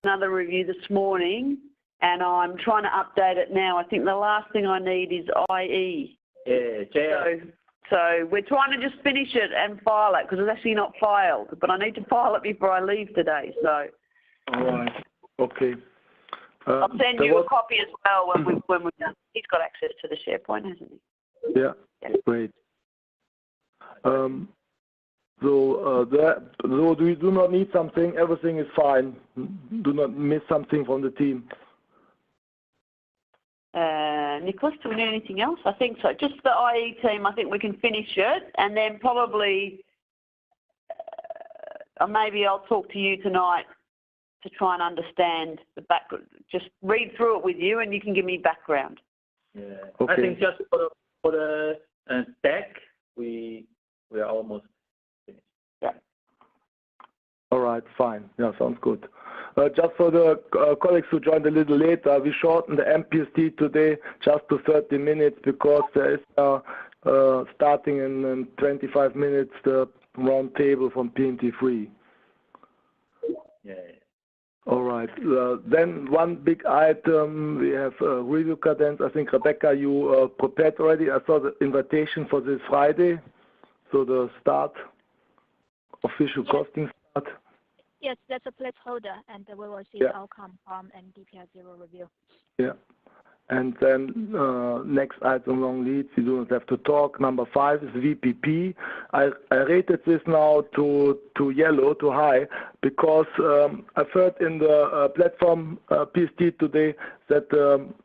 another review this morning, and I'm trying to update it now. I think the last thing I need is IE. Yeah, so we're trying to just finish it and file it because it's actually not filed. But I need to file it before I leave today. So. All right. Okay. I'll send you a copy as well when we're done. He's got access to the SharePoint, hasn't he? Yeah. Great. So we do not need something. Everything is fine. Do not miss something from the team. Nicholas, do we need anything else? I think so. Just the IE team, I think we can finish it, and then probably maybe I'll talk to you tonight to try and understand the background. Just read through it with you, and you can give me background. Yeah. Okay. I think just for the deck, we are almost finished. Yeah. All right. Fine. Yeah. Sounds good. Just for the colleagues who joined a little later, we shortened the MPST today just to 30 minutes because there is starting in 25 minutes the round table from PMT3. Yeah. All right. Then one big item, we have review cadence. I think, Rebecca, you prepared already. I saw the invitation for this Friday. So the start, official costing start. Yes, that's a placeholder, and we will see the outcome from DPR0 review. Yeah. And then next item, long leads, you do not have to talk. Number 5 is VPP. I rated this now to yellow, to high, because I've heard in the platform PST today that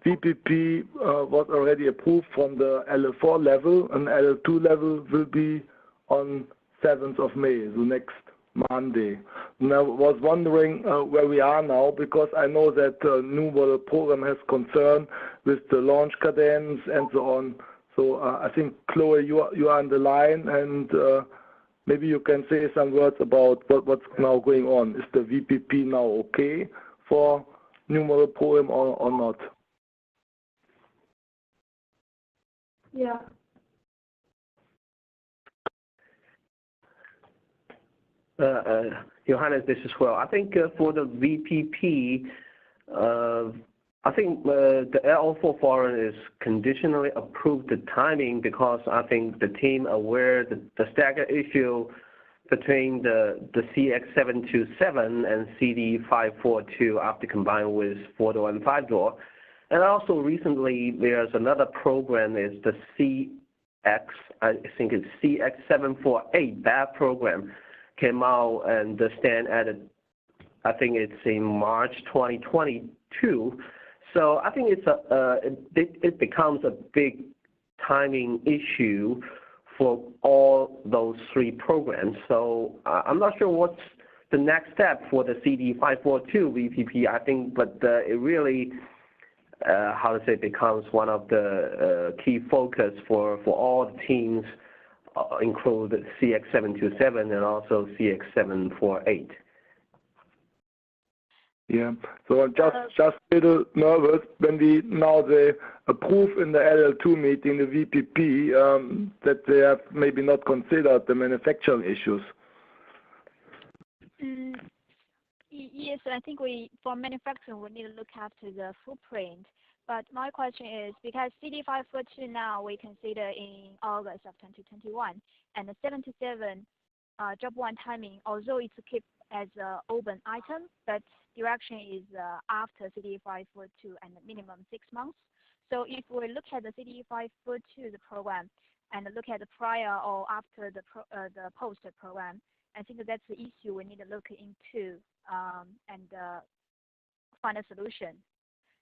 VPP was already approved from the LL4 level, and LL2 level will be on 7th of May, so next Monday. And I was wondering where we are now, because I know that the new model program has concern with the launch cadence and so on. So I think, Chloe, you are on the line, and maybe you can say some words about what's now going on. Is the VPP now okay for new model program or not? Yeah. Johannes, this is well. I think for the VPP, I think the L4 foreign is conditionally approved the timing because I think the team aware that the stagger issue between the CX727 and CD542 after combined with 4-door and 5-door. And also recently there's another program is the I think it's CX748, that program came out and the stand added, I think it's in March 2022. So I think it becomes a big timing issue for all those 3 programs. So I'm not sure what's the next step for the CD542 VPP. I think, but it really, how to say, becomes one of the key focus for all the teams, include CX727 and also CX748. Yeah, so I'm just a little nervous when we now they approve in the LL2 meeting the VPP that they have maybe not considered the manufacturing issues. Yes, I think for manufacturing we need to look after the footprint. But my question is, because CD542 now we consider in August of 2021, and the 77 job 1 timing, although it's kept as an open item, but direction is after CD542 and minimum 6 months. So if we look at the CD542 the program and look at the prior or after the post program, I think that's the issue we need to look into and find a solution.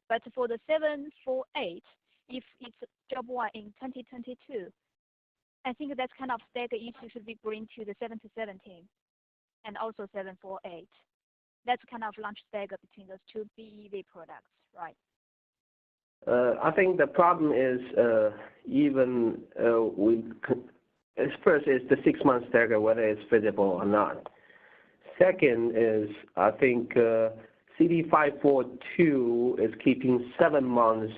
But for the 748, if it's job 1 in 2022, I think that's kind of stagger issue should be bring to the 7-17 and also 748. That's kind of launch stagger between those 2 BEV products, right? I think the problem is even first is the 6 month stagger, whether it's feasible or not. Second is I think CD542 is keeping 7 months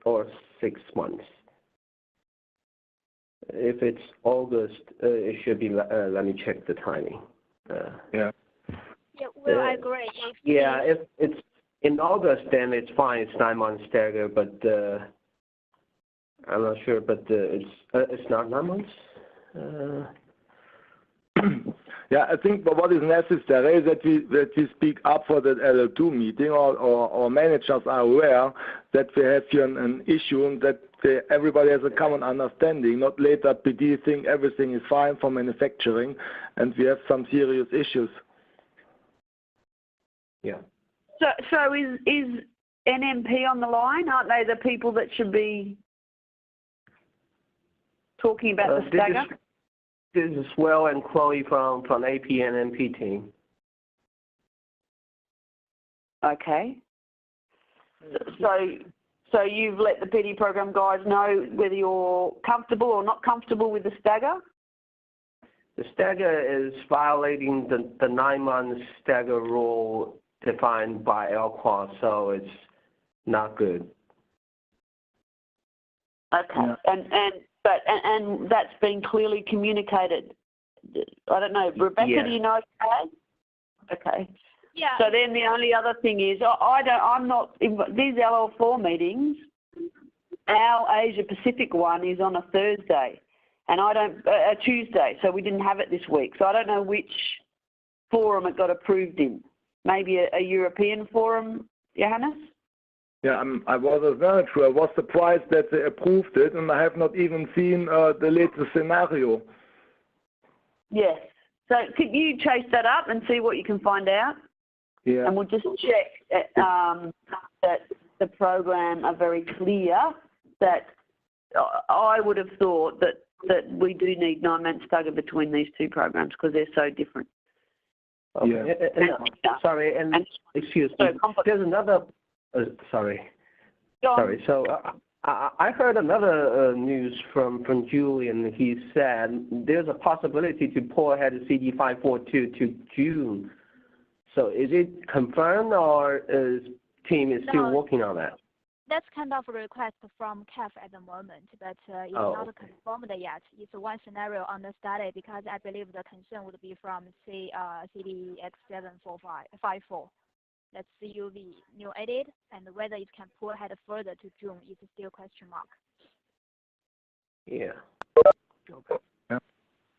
or 6 months. If it's August, it should be. Let me check the timing. Yeah. Yeah, well, I agree. If it's in August, then it's fine. It's 9 months stagger, but I'm not sure. But it's not 9 months. Yeah, I think what is necessary is that we speak up for that LL2 meeting, or managers are aware that we have here an issue and that everybody has a common understanding, not later PD think everything is fine for manufacturing and we have some serious issues. Yeah. So is NMP on the line? Aren't they the people that should be talking about the stagger? This is Will and Chloe from AP and NP team. Okay. So you've let the PD program guys know whether you're comfortable or not comfortable with the stagger? The stagger is violating the 9 months stagger rule defined by LQuad, so it's not good. Okay. Yeah. And that's been clearly communicated. I don't know, Rebecca, Yeah. do you know? Okay. Yeah. So then the only other thing is, I'm not, these LL4 meetings, our Asia Pacific one is on a Thursday and a Tuesday, so we didn't have it this week. So I don't know which forum it got approved in. Maybe a European forum, Johannes? Yeah, I was very true. I was surprised that they approved it, and I have not even seen the latest scenario. Yes. So could you chase that up and see what you can find out? Yeah. And we'll just check that the program are very clear that I would have thought that we do need 9 months stagger between these two programs because they're so different. Okay. Yeah. Sorry, and excuse me. There's another. Sorry. Sorry. So I heard another news from Julian. He said there's a possibility to pull ahead the CD542 to June. So is it confirmed, or is team is still working on that? That's kind of a request from CAF at the moment, but it's not confirmed yet. It's one scenario on the study because I believe the concern would be from CDX754. That's CUV new edit, and whether it can pull ahead further to June is still question mark. Yeah. Okay. Yeah.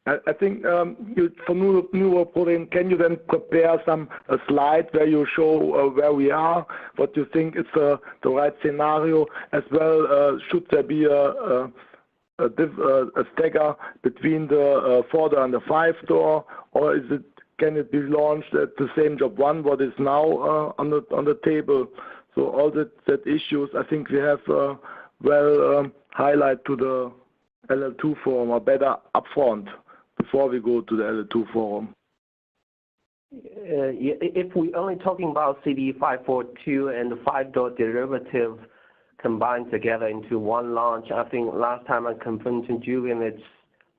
I think for new reporting, can you then prepare a slide where you show where we are, what you think is the right scenario, as well? Should there be a stagger between the 4-door and the 5-door, or can it be launched at the same job one what is now on the table? So all that issues, I think we have highlight to the LL2 forum, or better upfront before we go to the L2 forum. If we're only talking about CD542 and the 5-door derivative combined together into one launch, I think last time I confirmed to Julian it's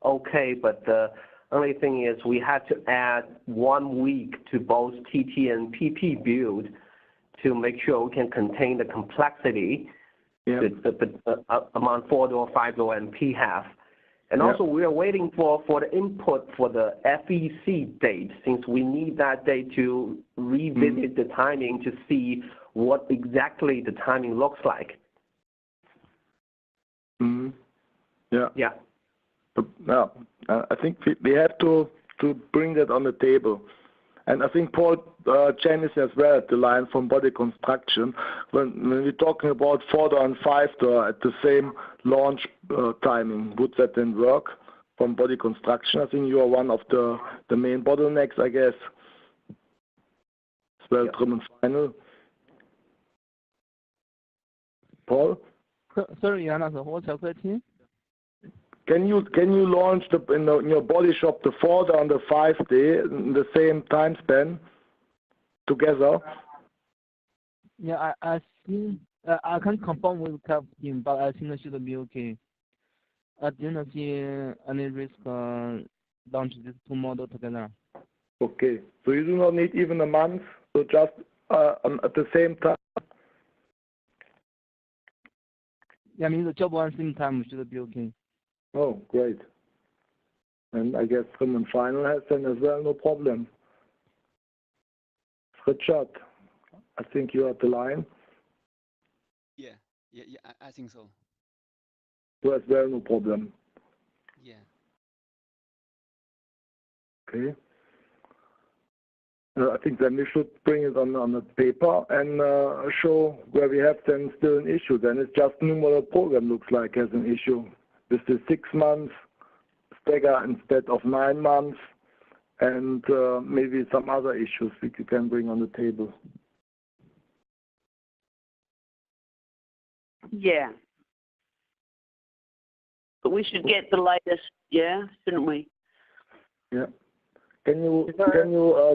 okay, but the only thing is we had to add 1 week to both TT and PP build to make sure we can contain the complexity among 4-door, 5-door, and PHAF. And also, we are waiting for the input for the FEC date, since we need that date to revisit the timing to see what exactly the timing looks like. Mm-hmm. Yeah. Yeah. Now, I think we have to bring that on the table. And I think Paul Chen is as well at the line from body construction. When we're talking about 4-door and 5-door at the same launch timing, would that then work from body construction? I think you are one of the main bottlenecks, I guess. As well, trim and final. Paul? Sorry, Johannes, what's your question? Can you launch in your body shop the 4-door and the 5-day in the same time span together? Yeah, I think I can't confirm with team, but I think it should be okay. I didn't see any risk launch these two models together. Okay, so you do not need even a month, so just at the same time. Yeah, I mean the job one same time should be okay. Oh, great. And I guess trim and final has then as well, no problem. Richard, I think you're at the line. Yeah, I think so. So as well, no problem. Yeah. Okay. I think then we should bring it on the paper and show where we have then still an issue. Then it's just numeral program looks like has an issue with the 6 months stagger instead of 9 months, and maybe some other issues we can bring on the table. Yeah. But we should get the latest, yeah, shouldn't we? Yeah. Can you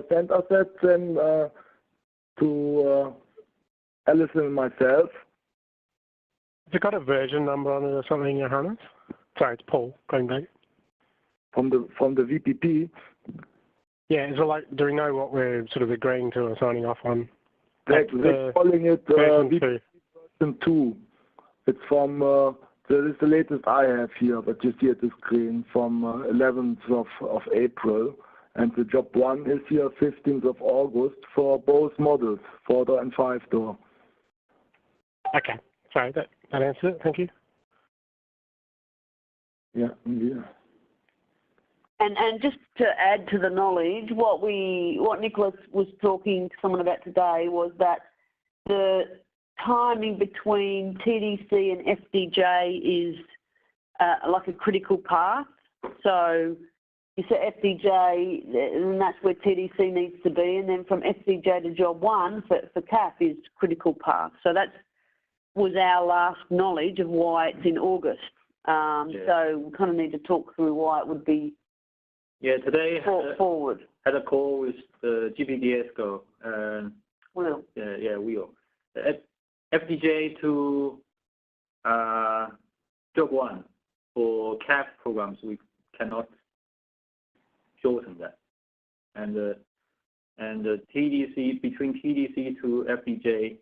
send us that then to Alison and myself? Has it got a version number on it or something, Johannes? Sorry, it's Paul, going back. From the VPP? Yeah, is it like, do we know what we're sort of agreeing to or signing off on? They're calling it version version 2. It's from, this is the latest I have here, but you see at the screen, from 11th of April. And the job 1 is here 15th of August for both models, 4-door and 5-door. Okay, sorry, that answers it. Thank you. Yeah. And just to add to the knowledge, what Nicholas was talking to someone about today was that the timing between TDC and FDJ is like a critical path. So you say FDJ, and that's where TDC needs to be, and then from FDJ to job 1 for CAP is critical path. So that was our last knowledge of why it's in August. So we kind of need to talk through why it would be today forward. Had a call with the GPDS go. Will. Will. FDJ to job 1 for CAP programs, we cannot shorten that. And the TDC, between TDC to FDJ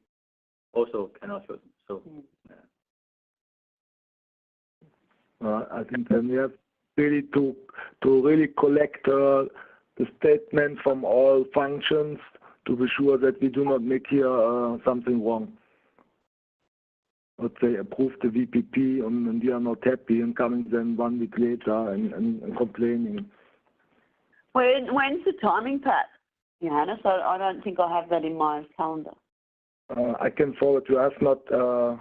also cannot shorten. So I think then we have really to really collect the statement from all functions to be sure that we do not make here something wrong. Let's say approve the VPP and we are not happy and coming then 1 week later and complaining. When's the timing, Pat? Johannes, I don't think I have that in my calendar. I can forward to us. Not. I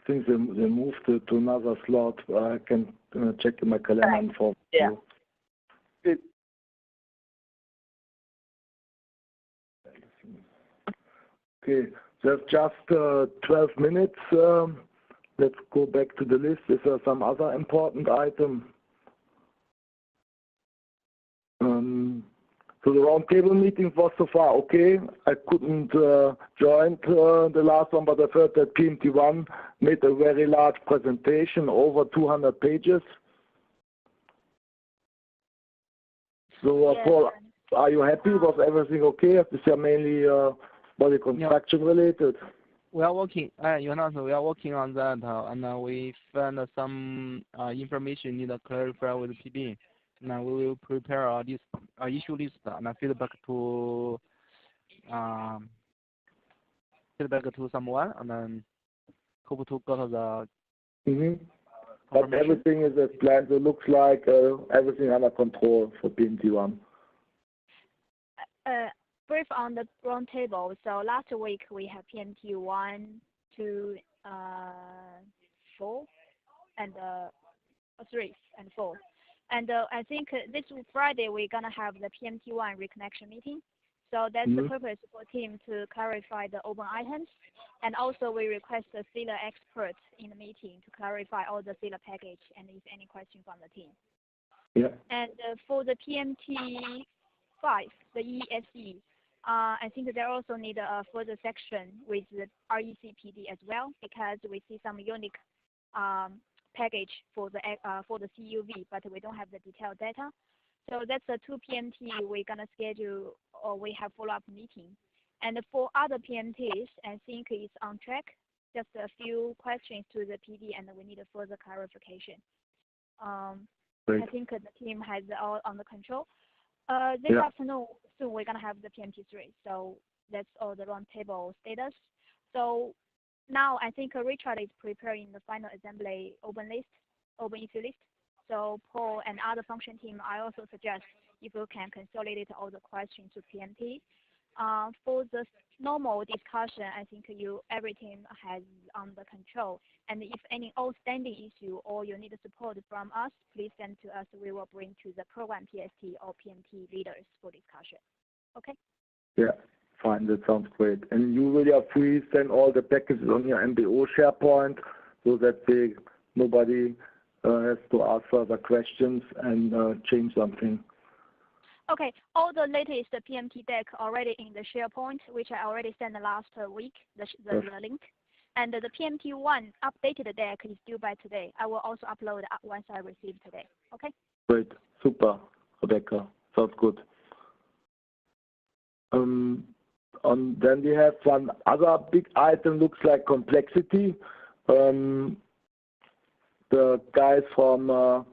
think they moved to another slot. I can check in my calendar and forward. Yeah. Good. Okay. There's just 12 minutes. Let's go back to the list. Is there some other important item? So the roundtable meeting was so far okay. I couldn't join the last one, but I've heard that PMT1 made a very large presentation, over 200 pages. So, Paul, are you happy? Was everything okay? Is there mainly body construction related? We are working, Jonas, we are working on that, and we found some information need to clarify with PB. Now we will prepare this issue list and feedback to someone, and then hope to go to the. But everything is as planned. It looks like everything under control for PMT1. Brief on the roundtable. So last week we have PMT 1, 2, 4, and 3 and 4. And I think this Friday we're gonna have the PMT 1 reconnection meeting. So that's the purpose for team to clarify the open items, and also we request the SEALA expert in the meeting to clarify all the SEALA package and if any question from the team. Yeah. And for the PMT 5, the ESE. I think they also need a further section with the RECPD as well, because we see some unique package for the CUV, but we don't have the detailed data. So that's the 2 PMT we're gonna schedule, or we have follow-up meeting. And for other PMTs, I think it's on track. Just a few questions to the PD, and we need a further clarification. I think the team has all under control. This afternoon, soon we're gonna have the PMT3. So that's all the roundtable status. So now I think Richard is preparing the final assembly open issue list. So Paul and other function team, I also suggest if you can consolidate all the questions to PMT. For the normal discussion, I think every team has under control. And if any outstanding issue or you need support from us, please send to us. We will bring to the program PST or PMT leaders for discussion. Okay? Yeah, fine. That sounds great. And you will please send all the packages on your MBO SharePoint so that nobody has to ask further questions and change something. Okay, all the latest PMT deck already in the SharePoint, which I already sent last week, the link. And the PMT1 updated deck is due by today. I will also upload once I receive today. Okay? Great, super, Rebecca. Sounds good. Then we have one other big item, looks like complexity. The guys from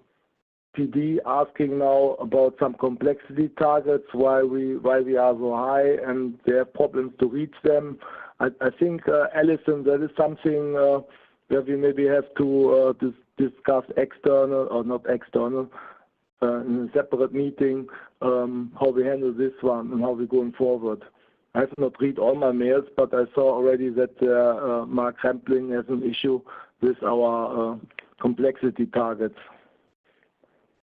PD asking now about some complexity targets, why we are so high, and they have problems to reach them. I think, Alison, that is something where we maybe have to discuss external or not external in a separate meeting, how we handle this one and how we're going forward. I have not read all my mails, but I saw already that Mark Rampling has an issue with our complexity targets.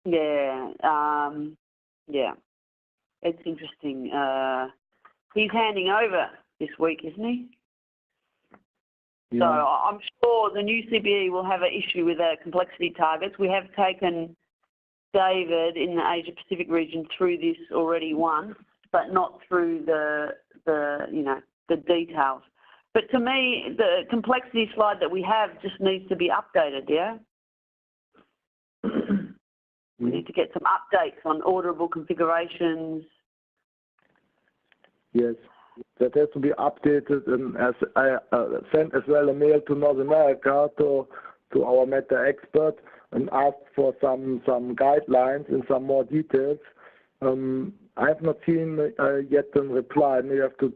Yeah, it's interesting. He's handing over this week, isn't he? Yeah. So I'm sure the new CBE will have an issue with the complexity targets. We have taken David in the Asia Pacific region through this already once, but not through the details. But to me, the complexity slide that we have just needs to be updated. Yeah. We need to get some updates on orderable configurations. Yes, that has to be updated, and as I sent as well a mail to North America to our Meta expert and asked for some guidelines and some more details. I have not seen yet a reply. Maybe I have to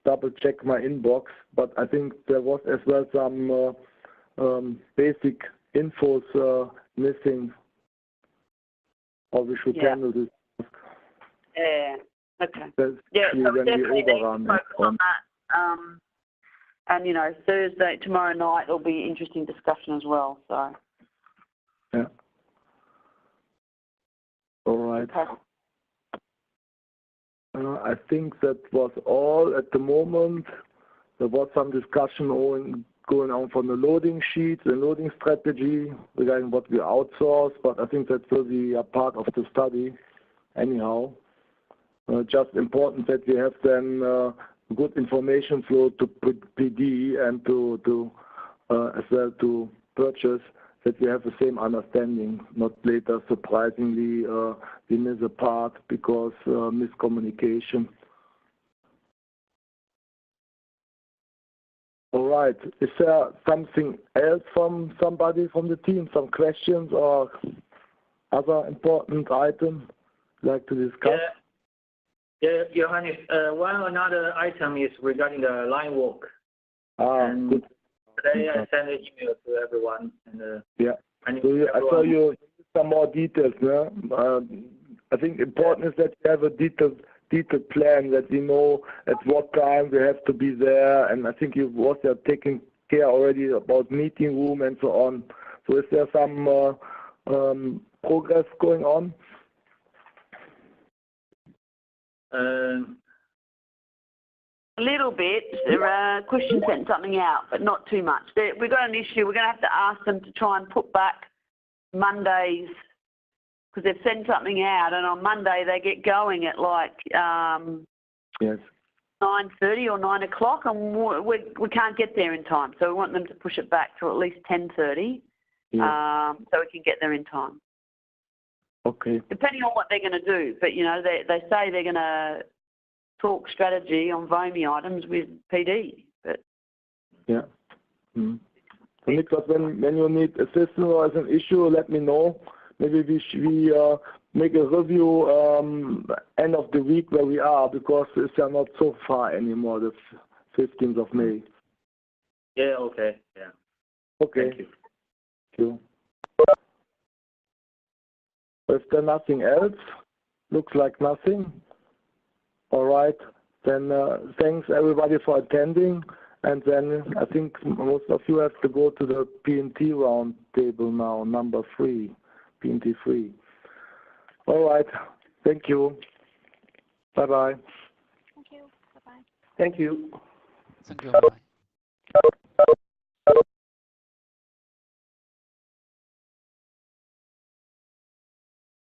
double check my inbox, but I think there was as well some basic infos missing. Or we should handle this. Yeah. Okay. Yeah. So we definitely need to focus on that. And Thursday, tomorrow night, will be interesting discussion as well. So. Yeah. All right. Okay. I think that was all at the moment. There was some discussion going on from the loading sheets and loading strategy regarding what we outsource, but I think that will be a part of the study anyhow. Just important that we have then good information flow to PD and to as well to purchase, that we have the same understanding, not later surprisingly we miss a part because miscommunication. All right. Is there something else from somebody from the team? Some questions or other important item you'd like to discuss? Yeah, Johannes. Another item is regarding the line walk. Good. Today I sent an email to everyone. And, yeah. I saw you some more details. No? I think important is that you have a detailed plan, that we know at what time we have to be there, and I think you was taking care already about meeting room and so on. So is there some progress going on? A little bit. Christian sent something out, but not too much. We've got an issue. We're going to have to ask them to try and put back Mondays, because they've sent something out, and on Monday they get going at like yes. 9:30 or 9 o'clock, and we can't get there in time. So we want them to push it back to at least 10:30, so we can get there in time. Okay. Depending on what they're going to do, but they say they're going to talk strategy on VOMI items with PD, but yeah. Mm-hmm. So Nicholas, when you need assistance or as an issue, let me know. maybe we make a review end of the week where we are, because it's not so far anymore, the 15th of May. Yeah, okay. Yeah. Okay. Thank you. Thank you. Is there nothing else? Looks like nothing. All right. Then thanks everybody for attending. And then I think most of you have to go to the P&T round table now, number 3, P&T 3. All right. Thank you. Bye-bye. Thank you. Bye-bye. Thank you. Thank you. Bye.